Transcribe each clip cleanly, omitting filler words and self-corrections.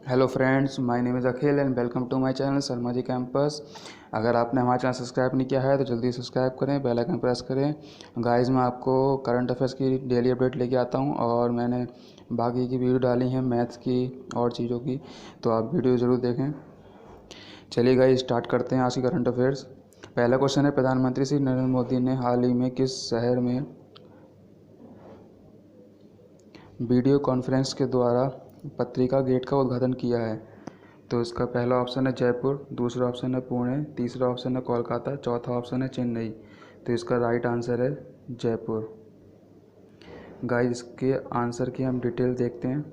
Hello friends, my name is Akhil and welcome to my channel Sharma ji campus. अगर आपने हमारा channel subscribe नहीं किया है तो जल्दी सब्सक्राइब करें, बेल आइकन प्रेस करें। गाइस, मैं आपको करंट अफेयर्स की डेली अपडेट लेके आता हूं और मैंने बाकी की वीडियो डाली हैं मैथ्स की और चीज़ों की, तो आप वीडियो ज़रूर देखें। चलिए गाइस, स्टार्ट करते हैं आज की करंट अफेयर्स। पहला क्वेश्चन है, प्रधानमंत्री श्री नरेंद्र मोदी ने हाल ही में किस शहर में वीडियो कॉन्फ्रेंस के द्वारा पत्रिका गेट का उद्घाटन किया है? तो इसका पहला ऑप्शन है जयपुर, दूसरा ऑप्शन है पुणे, तीसरा ऑप्शन है कोलकाता, चौथा ऑप्शन है चेन्नई। तो इसका राइट आंसर है जयपुर। गाइस, इसके आंसर की हम डिटेल देखते हैं।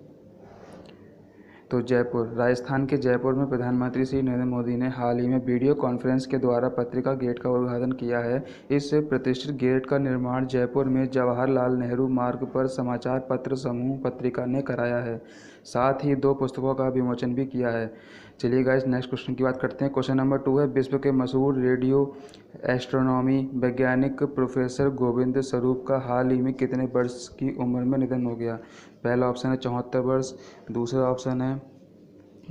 तो जयपुर, राजस्थान के जयपुर में प्रधानमंत्री श्री नरेंद्र मोदी ने हाल ही में वीडियो कॉन्फ्रेंस के द्वारा पत्रिका गेट का उद्घाटन किया है। इस प्रतिष्ठित गेट का निर्माण जयपुर में जवाहरलाल नेहरू मार्ग पर समाचार पत्र समूह पत्रिका ने कराया है। साथ ही 2 पुस्तकों का विमोचन भी किया है। चलिए गाइस, नेक्स्ट क्वेश्चन की बात करते हैं। क्वेश्चन नंबर 2 है, विश्व के मशहूर रेडियो एस्ट्रोनॉमी वैज्ञानिक प्रोफेसर गोविंद स्वरूप का हाल ही में कितने वर्ष की उम्र में निधन हो गया? पहला ऑप्शन है 74 वर्ष, दूसरा ऑप्शन है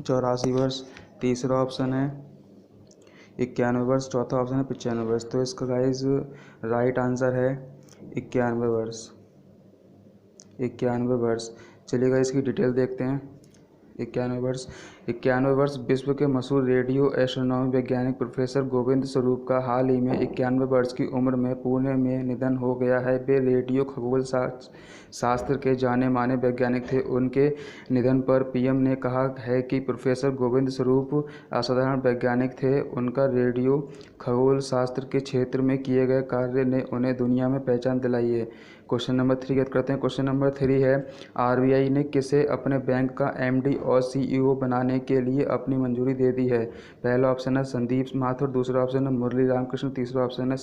84 वर्ष, तीसरा ऑप्शन है 91 वर्ष, चौथा ऑप्शन है 95 वर्ष। तो इसका गाइज राइट आंसर है 91 वर्ष। 91 वर्ष। चलिए गाइज, इसकी डिटेल देखते हैं। 91 वर्ष विश्व के मशहूर रेडियो एस्ट्रोनॉमी वैज्ञानिक प्रोफेसर गोविंद स्वरूप का हाल ही में 91 वर्ष की उम्र में पुणे में निधन हो गया है। वे रेडियो खगोल शास्त्र के जाने माने वैज्ञानिक थे। उनके निधन पर पीएम ने कहा है कि प्रोफेसर गोविंद स्वरूप असाधारण वैज्ञानिक थे। उनका रेडियो खगोल शास्त्र के क्षेत्र में किए गए कार्य ने उन्हें दुनिया में पहचान दिलाई है। क्वेश्चन नंबर 3 की बात करते हैं। क्वेश्चन नंबर 3 है, आरबीआई ने किसे अपने बैंक का एमडी और सीईओ बनाने के लिए अपनी मंजूरी दे दी है? पहला ऑप्शन है संदीप माथुर, दूसरा ऑप्शन है मुरली रामकृष्ण, तीसरा ऑप्शन है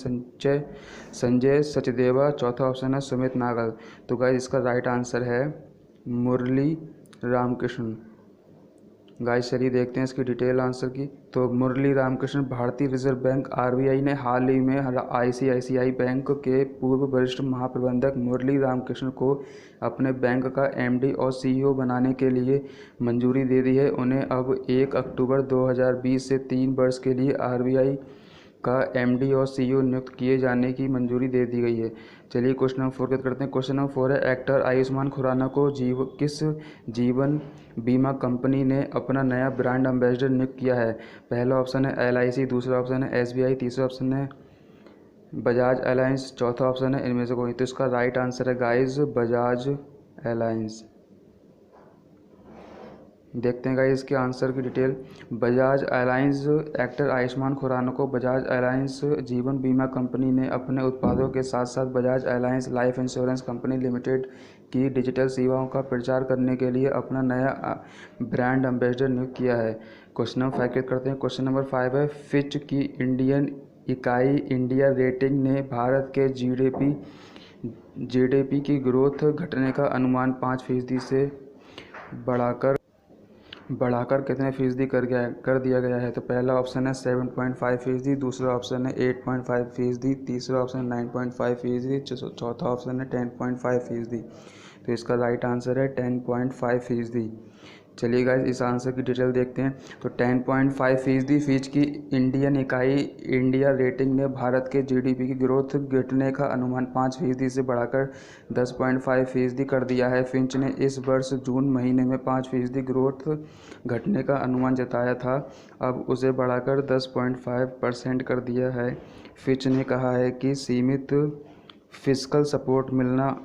संजय सचदेवा, चौथा ऑप्शन है सुमित नागल। तो गाइस, इसका राइट आंसर है मुरली रामकृष्ण। गाइस, चलिए देखते हैं इसकी डिटेल आंसर की। तो मुरली रामकृष्ण भारतीय रिजर्व बैंक आरबीआई ने हाल ही में आईसीआईसीआई बैंक के पूर्व वरिष्ठ महाप्रबंधक मुरली रामकृष्ण को अपने बैंक का एमडी और सीईओ बनाने के लिए मंजूरी दे दी है। उन्हें अब 1 अक्टूबर 2020 से 3 वर्ष के लिए आरबीआई का एमडी और सीईओ नियुक्त किए जाने की मंजूरी दे दी गई है। चलिए क्वेश्चन नंबर 4 करते हैं। क्वेश्चन नंबर 4 है, एक्टर आयुष्मान खुराना को किस जीवन बीमा कंपनी ने अपना नया ब्रांड एम्बेसडर नियुक्त किया है? पहला ऑप्शन है एलआईसी, दूसरा ऑप्शन है एसबीआई, तीसरा ऑप्शन है बजाज अलायंस, चौथा ऑप्शन है इनमें से कोई। तो इसका राइट आंसर है गाइज बजाज अलायंस। देखते हैं गाइस इसके आंसर की detail. Bajaj Allianz, actor Ayushmann Khurrana को बजाज अलायंस जीवन बीमा कंपनी ने अपने उत्पादों के साथ साथ Bajaj alliance life insurance company limited की डिजिटल सेवाओं का प्रचार करने के लिए अपना नया ब्रांड एम्बेसडर नियुक्त किया है। क्वेश्चन नंबर 5 करते हैं। क्वेश्चन नंबर 5 है, फिच की इंडियन इकाई इंडिया रेटिंग ने भारत के जीडीपी की ग्रोथ घटने का अनुमान 5% से बढ़ाकर कितने फीसदी कर दिया गया है? तो पहला ऑप्शन है 7.5%, दूसरा ऑप्शन है 8.5%, तीसरा ऑप्शन है 9.5%, चौथा ऑप्शन है 10.5%। तो इसका राइट आंसर है 10.5%। चलिए गाइस, इस आंसर की डिटेल देखते हैं। तो 10.5% फिच की इंडियन इकाई इंडिया रेटिंग ने भारत के जीडीपी की ग्रोथ घटने का अनुमान 5% से बढ़ाकर 10.5% कर दिया है। फिंच ने इस वर्ष जून महीने में 5% ग्रोथ घटने का अनुमान जताया था, अब उसे बढ़ाकर 10.5% कर दिया है। फिच ने कहा है कि सीमित फिस्कल सपोर्ट मिलना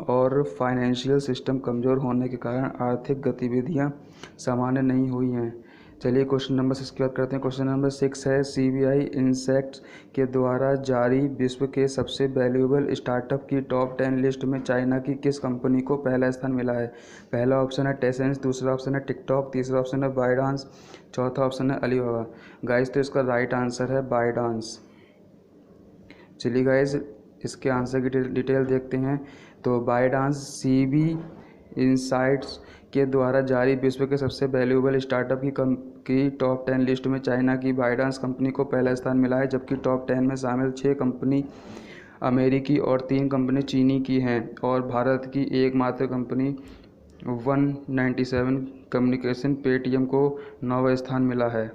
और फाइनेंशियल सिस्टम कमज़ोर होने के कारण आर्थिक गतिविधियां सामान्य नहीं हुई हैं। चलिए क्वेश्चन नंबर 6 की बात करते हैं। क्वेश्चन नंबर 6 है, सीबीआई इनसेक्ट्स के द्वारा जारी विश्व के सबसे वैल्यूएबल स्टार्टअप की टॉप 10 लिस्ट में चाइना की किस कंपनी को पहला स्थान मिला है? पहला ऑप्शन है टेसेंस, दूसरा ऑप्शन है टिकटॉक, तीसरा ऑप्शन है बाइडांस, चौथा ऑप्शन है अलीबाबा। गाइस, तो इसका राइट आंसर है बाइडांस। चलिए गाइस, इसके आंसर की डिटेल देखते हैं। तो बाइडांस सीबी इनसाइट्स के द्वारा जारी विश्व के सबसे वैल्यूएबल स्टार्टअप की टॉप 10 लिस्ट में चाइना की बाइडांस कंपनी को पहला स्थान मिला है, जबकि टॉप 10 में शामिल 6 कंपनी अमेरिकी और 3 कंपनी चीनी की हैं और भारत की एकमात्र कंपनी 197 कम्युनिकेशन पेटीएम को 9वां स्थान मिला है।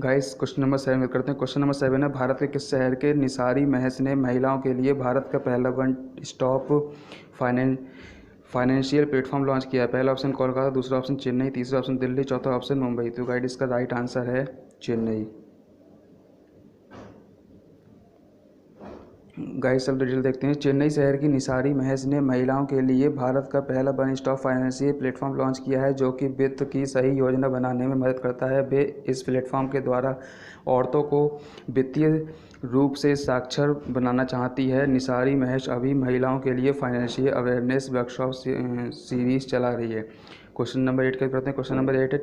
गाइस क्वेश्चन नंबर 7 करते हैं। क्वेश्चन नंबर 7 है, भारत के किस शहर के निसारी महस ने महिलाओं के लिए भारत का पहला one stop financial platform launch किया है? पहला ऑप्शन कोलकाता, दूसरा ऑप्शन चेन्नई, तीसरा ऑप्शन दिल्ली, चौथा ऑप्शन मुंबई। तो गाइस इसका राइट आंसर है चेन्नई। गाइस सब डिटेल देखते हैं। चेन्नई शहर की निसारी महस ने महिलाओं के लिए भारत का पहला one stop financial platform launch किया है, जो कि वित्त की सही योजना बनाने में मदद करता है। वे इस प्लेटफॉर्म के द्वारा औरतों को वित्तीय रूप से साक्षर बनाना चाहती है। निसारी महस अभी महिलाओं के लिए फाइनेंशियल अवेयरनेस वर्कशॉप सीरीज चला रही है। क्वेश्चन नंबर 8 करते हैं। क्वेश्चन नंबर 8 है,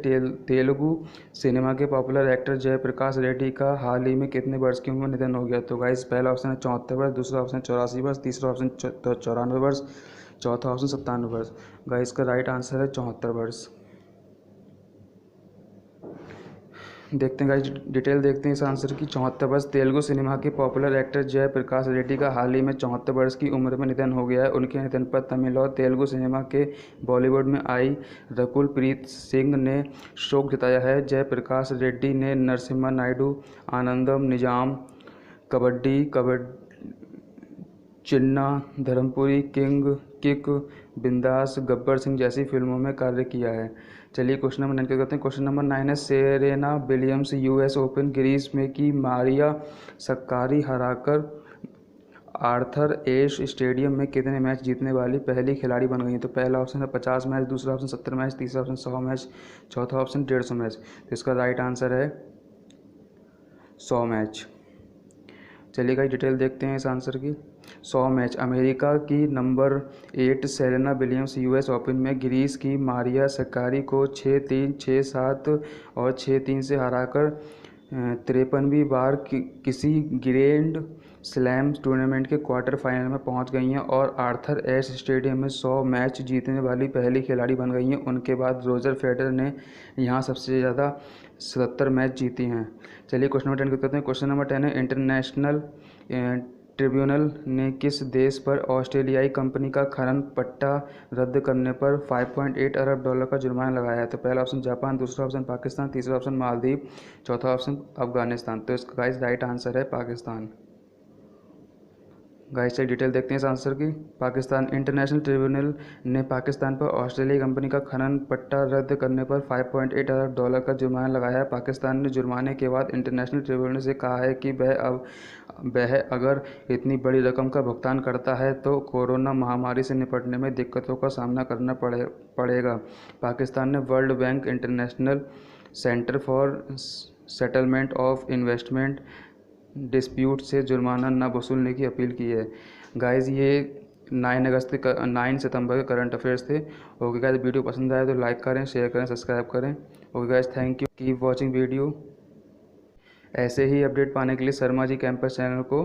तेलुगु सिनेमा के पॉपुलर एक्टर जयप्रकाश रेड्डी का हाल ही में कितने वर्ष की उम्र में निधन हो गया? तो गाइस पहला ऑप्शन है 74 वर्ष, दूसरा ऑप्शन 84 वर्ष, तीसरा ऑप्शन 94 वर्ष, चौथा ऑप्शन 97 वर्ष। गाइस का राइट आंसर है 74 वर्ष। देखते हैं गाइस डिटेल देखते हैं इस आंसर की। 74 वर्ष। तेलुगु सिनेमा के पॉपुलर एक्टर जयप्रकाश रेड्डी का हाल ही में 74 वर्ष की उम्र में निधन हो गया है। उनके निधन पर तमिल और तेलुगु सिनेमा के बॉलीवुड में आई रकुल प्रीत सिंह ने शोक जताया है। जयप्रकाश रेड्डी ने नरसिम्हा नायडू, आनंदम निजाम, कबड्डी चिन्ना, धर्मपुरी, किक, बिंदास, गब्बर सिंह जैसी फिल्मों में कार्य किया है। चलिए क्वेश्चन नंबर 9 करते हैं। क्वेश्चन नंबर 9 है, Serena Williams US Open Greece में की मारिया सक्कारी हराकर आर्थर एश स्टेडियम में कितने मैच जीतने वाली पहली खिलाड़ी बन गई है? तो पहला ऑप्शन है 50 मैच, दूसरा ऑप्शन 70 मैच, तीसरा ऑप्शन 100 मैच, चौथा ऑप्शन 150 मैच। तो इसका राइट आंसर है 100 मैच। चलिए गाइस डिटेल देखते हैं इस आंसर की। 100 मैच। अमेरिका की number 8 Serena Williams US open में ग्रीस की मारिया सक्कारी को 6-3, 6-7 और 6-3 से हराकर 53वीं बार किसी ग्रैंड स्लैम टूर्नामेंट के क्वार्टर फाइनल में पहुंच गई हैं और आर्थर एश स्टेडियम में 100 मैच जीतने वाली पहली खिलाड़ी बन गई हैं। उनके बाद रोजर फेडरर ने यहां सबसे ज़्यादा 77 मैच जीती हैं। चलिए क्वेश्चन नंबर 10 करते हैं। क्वेश्चन नंबर 10 है, इंटरनेशनल ट्रिब्यूनल ने किस देश पर ऑस्ट्रेलियाई कंपनी का खनन पट्टा रद्द करने पर $5.8 अरब का जुर्माना लगाया है? तो पहला ऑप्शन जापान, दूसरा ऑप्शन पाकिस्तान, तीसरा ऑप्शन मालदीव, चौथा ऑप्शन अफगानिस्तान। तो इसका गाइस राइट आंसर है पाकिस्तान। गाइस से डिटेल देखते हैं इस आंसर की। पाकिस्तान। इंटरनेशनल ट्रिब्यूनल ने पाकिस्तान पर ऑस्ट्रेलियाई कंपनी का खनन पट्टा रद्द करने पर $5.8 अरब का जुर्माना लगाया है। पाकिस्तान ने जुर्माने के बाद इंटरनेशनल ट्रिब्यूनल से कहा है कि वह अगर इतनी बड़ी रकम का भुगतान करता है तो कोरोना महामारी से निपटने में दिक्कतों का सामना करना पड़ेगा। पाकिस्तान ने world bank, international centre for settlement of investment dispute से जुर्माना न वसूलने की अपील की है। गाइस ये 9 सितंबर के करंट अफेयर्स थे। ओके गाइस, वीडियो पसंद आए तो लाइक करें, शेयर करें, सब्सक्राइब करें। Okay guys, thank you, keep watching video. ऐसे ही अपडेट पाने के लिए शर्मा जी कैंपस चैनल को